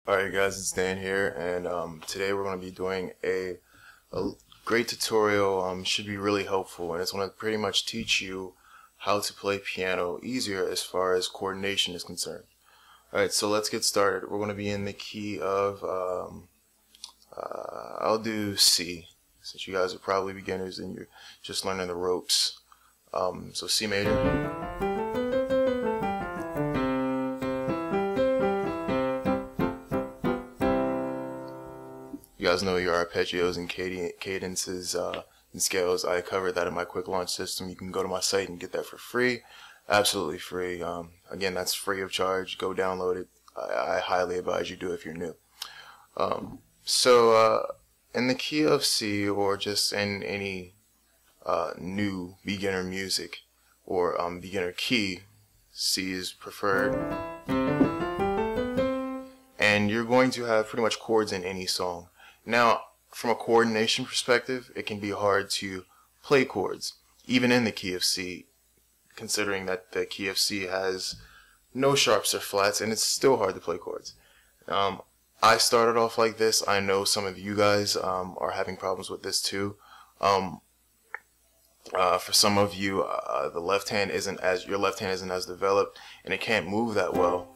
Alright guys, it's Dan here, and today we're going to be doing a great tutorial. Should be really helpful, and it's going to pretty much teach you how to play piano easier as far as coordination is concerned. Alright, so let's get started. We're going to be in the key of, I'll do C, since you guys are probably beginners and you're just learning the ropes. So C major. You guys know your arpeggios and cadences and scales. I covered that in my quick launch system. You can go to my site and get that for free, absolutely free. Again, that's free of charge. Go download it. I highly advise you do if you're new. In the key of C, or just in any new beginner music or beginner key, C is preferred. And you're going to have pretty much chords in any song. Now, from a coordination perspective, it can be hard to play chords, even in the key of C, considering that the key of C has no sharps or flats, and it's still hard to play chords. I started off like this. I know some of you guys are having problems with this too. For some of you, your left hand isn't as developed, and it can't move that well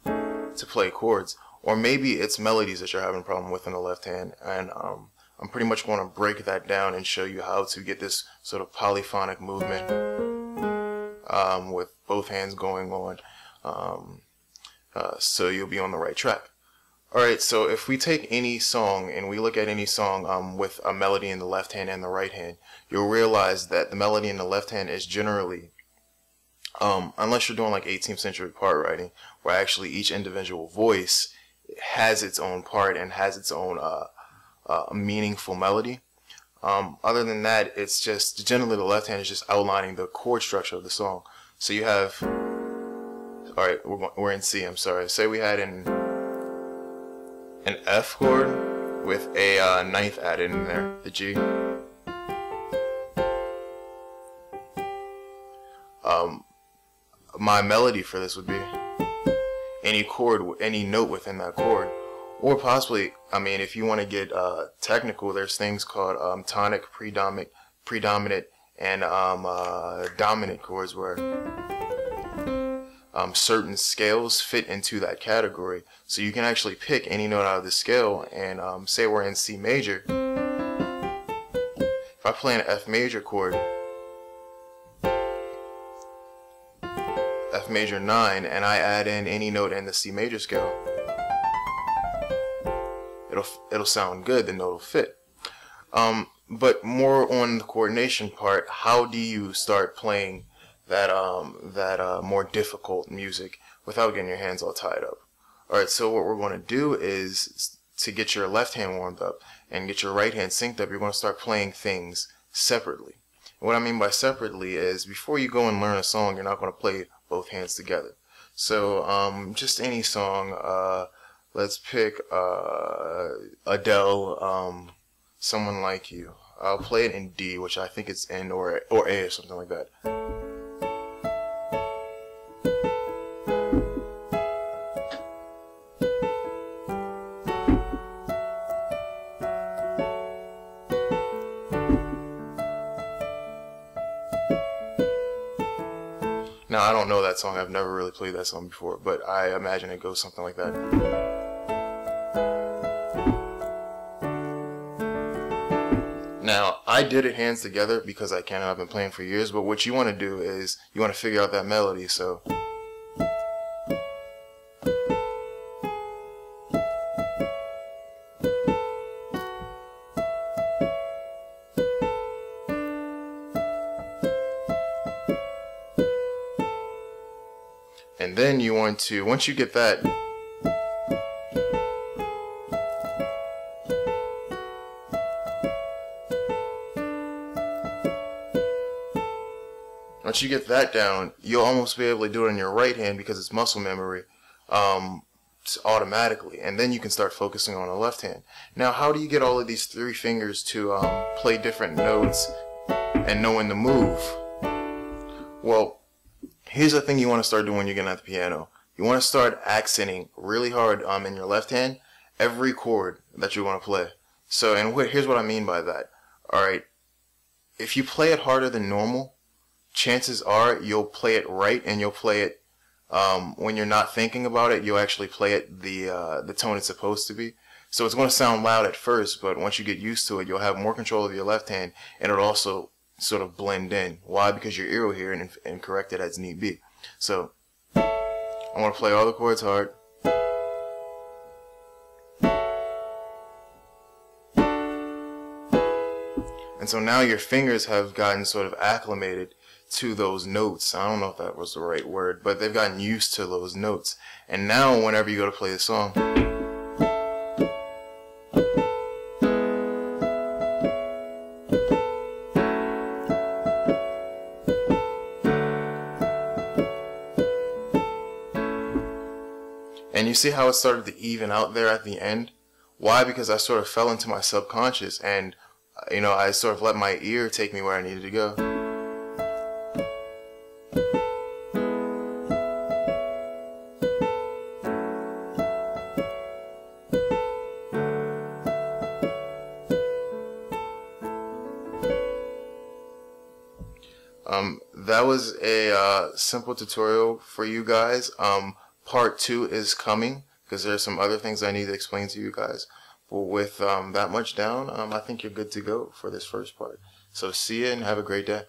to play chords. Or maybe it's melodies that you're having a problem with in the left hand, and I'm pretty much going to break that down and show you how to get this sort of polyphonic movement with both hands going on, so you'll be on the right track. Alright, so if we take any song and we look at any song with a melody in the left hand and the right hand, you'll realize that the melody in the left hand is generally, unless you're doing like 18th century part writing, where actually each individual voice has its own part and has its own meaningful melody. Other than that, it's just generally the left hand is just outlining the chord structure of the song. So you have, alright, we're in C, I'm sorry. Say we had an F chord with a ninth added in there, the G. My melody for this would be any chord, any note within that chord, or possibly, I mean, if you want to get technical, there's things called tonic, predominant, and dominant chords, where certain scales fit into that category. So you can actually pick any note out of the scale, and say we're in C major. If I play an F major chord, F major 9, and I add in any note in the C major scale, it'll sound good, the note will fit. But more on the coordination part, how do you start playing that more difficult music without getting your hands all tied up? Alright, so what we're going to do is, to get your left hand warmed up and get your right hand synced up, you're going to start playing things separately. And what I mean by separately is, before you go and learn a song, you're not going to play both hands together. So just any song, let's pick Adele, Someone Like You. I'll play it in D, which I think it's N or A or something like that. Now, I don't know that song. I've never really played that song before, but I imagine it goes something like that. Now, I did it hands together because I can, and I've been playing for years, but what you want to do is you want to figure out that melody, so. And then you want to, once you get that, down, you'll almost be able to do it in your right hand because it's muscle memory automatically. And then you can start focusing on the left hand. Now, how do you get all of these three fingers to play different notes and knowing the move? Well, here's the thing you want to start doing when you're getting at the piano. You you want to start accenting really hard in your left hand every chord that you want to play. So, and here's what I mean by that. All right, if you play it harder than normal, chances are you'll play it right, and you'll play it when you're not thinking about it. You'll actually play it the tone it's supposed to be. So it's going to sound loud at first, but once you get used to it, you'll have more control of your left hand, and it'll also sort of blend in. Why? Because your ear will hear it and correct it as need be. So I want to play all the chords hard. And so now your fingers have gotten sort of acclimated to those notes. I don't know if that was the right word, but they've gotten used to those notes. And now whenever you go to play the song, and you see how it started to even out there at the end? Why? Because I sort of fell into my subconscious, and I sort of let my ear take me where I needed to go. That was a simple tutorial for you guys. Part 2 is coming, because there's some other things I need to explain to you guys. But with that much down, I think you're good to go for this first part. So see you and have a great day.